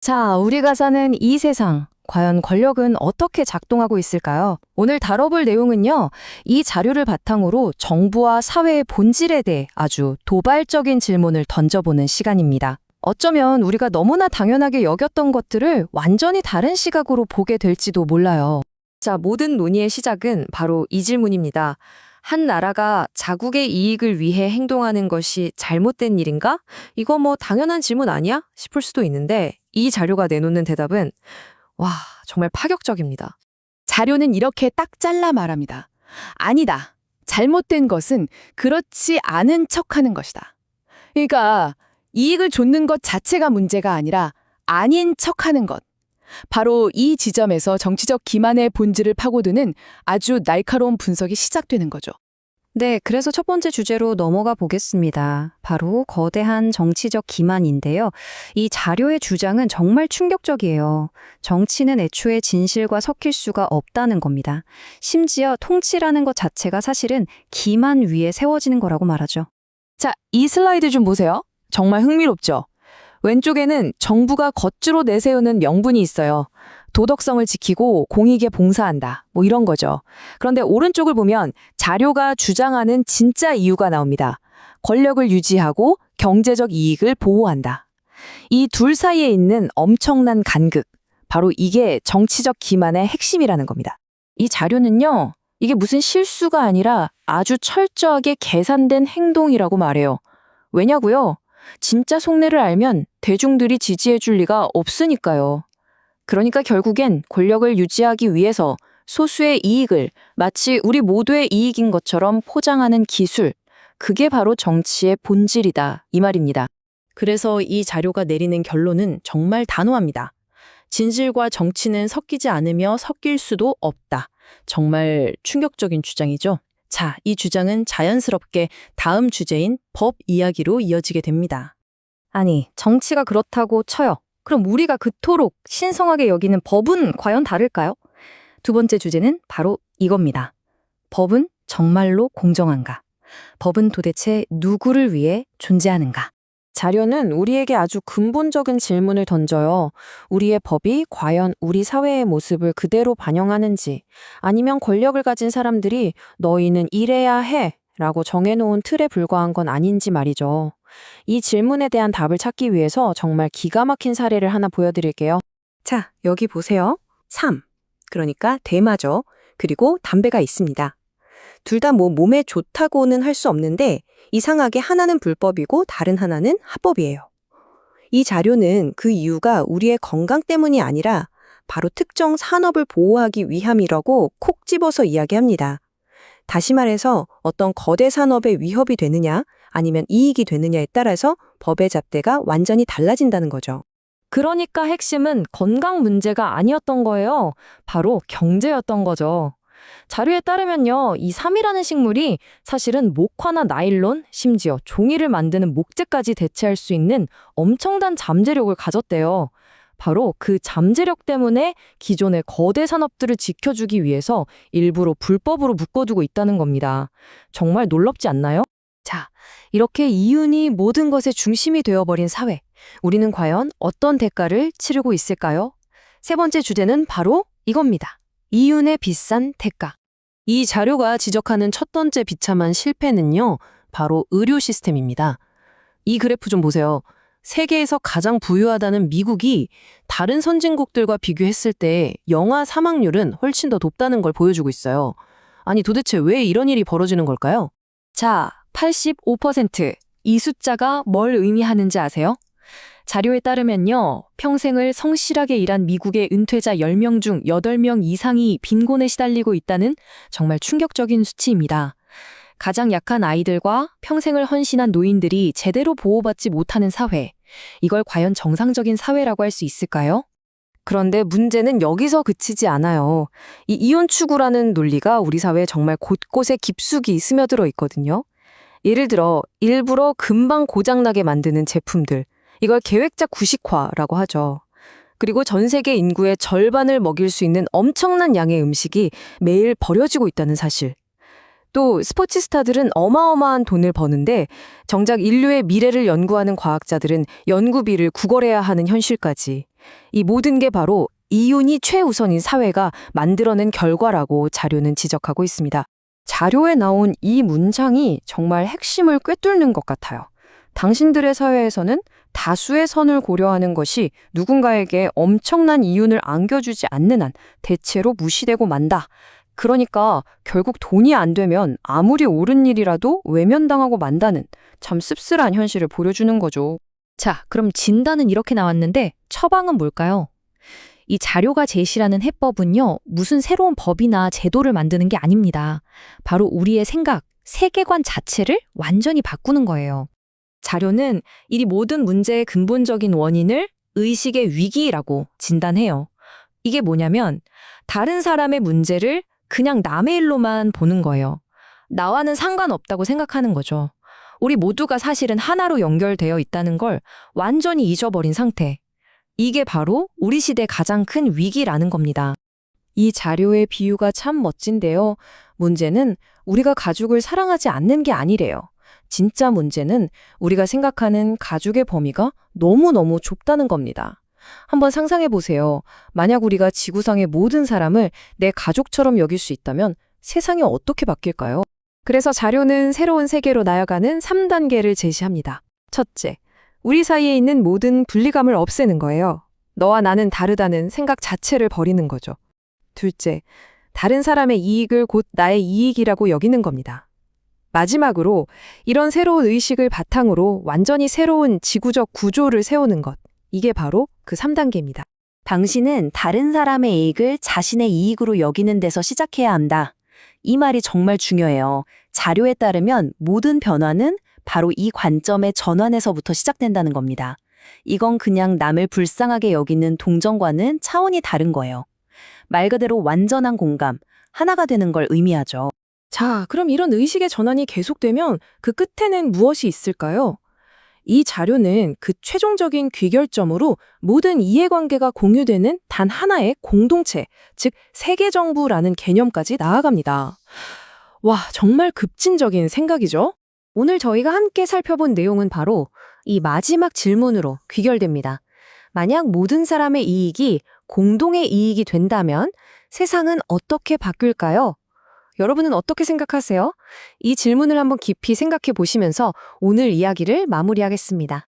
자, 우리가 사는 이 세상, 과연 권력은 어떻게 작동하고 있을까요? 오늘 다뤄볼 내용은요, 이 자료를 바탕으로 정부와 사회의 본질에 대해 아주 도발적인 질문을 던져보는 시간입니다. 어쩌면 우리가 너무나 당연하게 여겼던 것들을 완전히 다른 시각으로 보게 될지도 몰라요. 자, 모든 논의의 시작은 바로 이 질문입니다. 한 나라가 자국의 이익을 위해 행동하는 것이 잘못된 일인가? 이거 뭐 당연한 질문 아니야? 싶을 수도 있는데 이 자료가 내놓는 대답은 와, 정말 파격적입니다. 자료는 이렇게 딱 잘라 말합니다. 아니다. 잘못된 것은 그렇지 않은 척하는 것이다. 그러니까 이익을 좇는 것 자체가 문제가 아니라 아닌 척하는 것. 바로 이 지점에서 정치적 기만의 본질을 파고드는 아주 날카로운 분석이 시작되는 거죠. 네, 그래서 첫 번째 주제로 넘어가 보겠습니다. 바로 거대한 정치적 기만인데요. 이 자료의 주장은 정말 충격적이에요. 정치는 애초에 진실과 섞일 수가 없다는 겁니다. 심지어 통치라는 것 자체가 사실은 기만 위에 세워지는 거라고 말하죠. 자, 이 슬라이드 좀 보세요. 정말 흥미롭죠? 왼쪽에는 정부가 겉으로 내세우는 명분이 있어요. 도덕성을 지키고 공익에 봉사한다. 뭐 이런 거죠. 그런데 오른쪽을 보면 자료가 주장하는 진짜 이유가 나옵니다. 권력을 유지하고 경제적 이익을 보호한다. 이 둘 사이에 있는 엄청난 간극. 바로 이게 정치적 기만의 핵심이라는 겁니다. 이 자료는요, 이게 무슨 실수가 아니라 아주 철저하게 계산된 행동이라고 말해요. 왜냐고요? 진짜 속내를 알면 대중들이 지지해줄 리가 없으니까요. 그러니까 결국엔 권력을 유지하기 위해서 소수의 이익을 마치 우리 모두의 이익인 것처럼 포장하는 기술, 그게 바로 정치의 본질이다, 이 말입니다. 그래서 이 자료가 내리는 결론은 정말 단호합니다. 진실과 정치는 섞이지 않으며 섞일 수도 없다. 정말 충격적인 주장이죠. 자, 이 주장은 자연스럽게 다음 주제인 법 이야기로 이어지게 됩니다. 아니, 정치가 그렇다고 쳐요. 그럼 우리가 그토록 신성하게 여기는 법은 과연 다를까요? 두 번째 주제는 바로 이겁니다. 법은 정말로 공정한가? 법은 도대체 누구를 위해 존재하는가? 자료는 우리에게 아주 근본적인 질문을 던져요. 우리의 법이 과연 우리 사회의 모습을 그대로 반영하는지, 아니면 권력을 가진 사람들이 너희는 이래야 해 라고 정해놓은 틀에 불과한 건 아닌지 말이죠. 이 질문에 대한 답을 찾기 위해서 정말 기가 막힌 사례를 하나 보여드릴게요. 자, 여기 보세요. 3. 그러니까 대마죠. 그리고 담배가 있습니다. 둘 다 뭐 몸에 좋다고는 할 수 없는데 이상하게 하나는 불법이고 다른 하나는 합법이에요. 이 자료는 그 이유가 우리의 건강 때문이 아니라 바로 특정 산업을 보호하기 위함이라고 콕 집어서 이야기합니다. 다시 말해서 어떤 거대 산업의 위협이 되느냐 아니면 이익이 되느냐에 따라서 법의 잣대가 완전히 달라진다는 거죠. 그러니까 핵심은 건강 문제가 아니었던 거예요. 바로 경제였던 거죠. 자료에 따르면요, 이 삼이라는 식물이 사실은 목화나 나일론, 심지어 종이를 만드는 목재까지 대체할 수 있는 엄청난 잠재력을 가졌대요. 바로 그 잠재력 때문에 기존의 거대 산업들을 지켜주기 위해서 일부러 불법으로 묶어두고 있다는 겁니다. 정말 놀랍지 않나요? 자, 이렇게 이윤이 모든 것의 중심이 되어버린 사회. 우리는 과연 어떤 대가를 치르고 있을까요? 세 번째 주제는 바로 이겁니다. 이윤의 비싼 대가. 이 자료가 지적하는 첫 번째 비참한 실패는요, 바로 의료 시스템입니다. 이 그래프 좀 보세요. 세계에서 가장 부유하다는 미국이 다른 선진국들과 비교했을 때 영아 사망률은 훨씬 더 높다는 걸 보여주고 있어요. 아니 도대체 왜 이런 일이 벌어지는 걸까요? 자, 85%. 이 숫자가 뭘 의미하는지 아세요? 자료에 따르면요, 평생을 성실하게 일한 미국의 은퇴자 10명 중 8명 이상이 빈곤에 시달리고 있다는 정말 충격적인 수치입니다. 가장 약한 아이들과 평생을 헌신한 노인들이 제대로 보호받지 못하는 사회. 이걸 과연 정상적인 사회라고 할 수 있을까요? 그런데 문제는 여기서 그치지 않아요. 이 이윤 추구라는 논리가 우리 사회에 정말 곳곳에 깊숙이 스며들어 있거든요. 예를 들어 일부러 금방 고장나게 만드는 제품들. 이걸 계획적 구식화라고 하죠. 그리고 전 세계 인구의 절반을 먹일 수 있는 엄청난 양의 음식이 매일 버려지고 있다는 사실. 또 스포츠 스타들은 어마어마한 돈을 버는데 정작 인류의 미래를 연구하는 과학자들은 연구비를 구걸해야 하는 현실까지. 이 모든 게 바로 이윤이 최우선인 사회가 만들어낸 결과라고 자료는 지적하고 있습니다. 자료에 나온 이 문장이 정말 핵심을 꿰뚫는 것 같아요. 당신들의 사회에서는 다수의 선을 고려하는 것이 누군가에게 엄청난 이윤을 안겨주지 않는 한 대체로 무시되고 만다. 그러니까 결국 돈이 안 되면 아무리 옳은 일이라도 외면당하고 만다는 참 씁쓸한 현실을 보여주는 거죠. 자, 그럼 진단은 이렇게 나왔는데 처방은 뭘까요? 이 자료가 제시하는 해법은요, 무슨 새로운 법이나 제도를 만드는 게 아닙니다. 바로 우리의 생각, 세계관 자체를 완전히 바꾸는 거예요. 자료는 이 모든 문제의 근본적인 원인을 의식의 위기라고 진단해요. 이게 뭐냐면 다른 사람의 문제를 그냥 남의 일로만 보는 거예요. 나와는 상관없다고 생각하는 거죠. 우리 모두가 사실은 하나로 연결되어 있다는 걸 완전히 잊어버린 상태. 이게 바로 우리 시대 가장 큰 위기라는 겁니다. 이 자료의 비유가 참 멋진데요. 문제는 우리가 가족을 사랑하지 않는 게 아니래요. 진짜 문제는 우리가 생각하는 가족의 범위가 너무너무 좁다는 겁니다. 한번 상상해 보세요. 만약 우리가 지구상의 모든 사람을 내 가족처럼 여길 수 있다면 세상이 어떻게 바뀔까요? 그래서 자료는 새로운 세계로 나아가는 3단계를 제시합니다. 첫째, 우리 사이에 있는 모든 분리감을 없애는 거예요. 너와 나는 다르다는 생각 자체를 버리는 거죠. 둘째, 다른 사람의 이익을 곧 나의 이익이라고 여기는 겁니다. 마지막으로 이런 새로운 의식을 바탕으로 완전히 새로운 지구적 구조를 세우는 것. 이게 바로 그 3단계입니다. 당신은 다른 사람의 이익을 자신의 이익으로 여기는 데서 시작해야 한다. 이 말이 정말 중요해요. 자료에 따르면 모든 변화는 바로 이 관점의 전환에서부터 시작된다는 겁니다. 이건 그냥 남을 불쌍하게 여기는 동정과는 차원이 다른 거예요. 말 그대로 완전한 공감, 하나가 되는 걸 의미하죠. 자, 그럼 이런 의식의 전환이 계속되면 그 끝에는 무엇이 있을까요? 이 자료는 그 최종적인 귀결점으로 모든 이해관계가 공유되는 단 하나의 공동체, 즉 세계정부라는 개념까지 나아갑니다. 와, 정말 급진적인 생각이죠? 오늘 저희가 함께 살펴본 내용은 바로 이 마지막 질문으로 귀결됩니다. 만약 모든 사람의 이익이 공동의 이익이 된다면 세상은 어떻게 바뀔까요? 여러분은 어떻게 생각하세요? 이 질문을 한번 깊이 생각해 보시면서 오늘 이야기를 마무리하겠습니다.